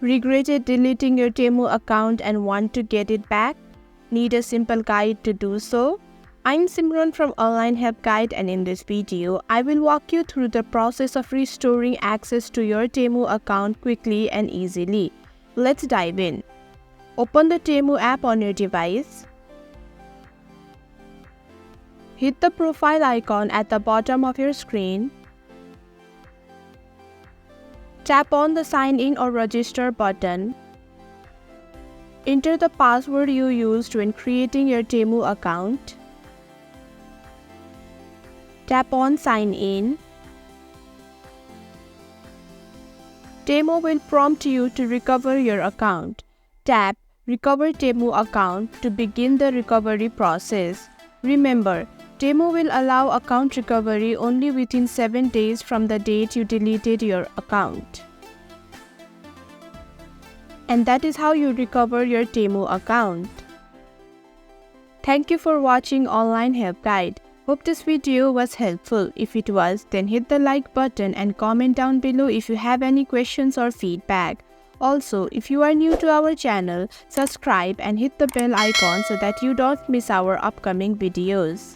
Regretted deleting your Temu account and want to get it back? Need a simple guide to do so? I'm Simran from Online Help Guide, and in this video, I will walk you through the process of restoring access to your Temu account quickly and easily. Let's dive in. Open the Temu app on your device. Hit the profile icon at the bottom of your screen. Tap on the Sign In or Register button. Enter the password you used when creating your Temu account. Tap on Sign In. Temu will prompt you to recover your account. Tap Recover Temu Account to begin the recovery process. Remember, Temu will allow account recovery only within 7 days from the date you deleted your account. And that is how you recover your Temu account. Thank you for watching Online Help Guide. Hope this video was helpful. If it was, then hit the like button and comment down below if you have any questions or feedback. Also, if you are new to our channel, subscribe and hit the bell icon so that you don't miss our upcoming videos.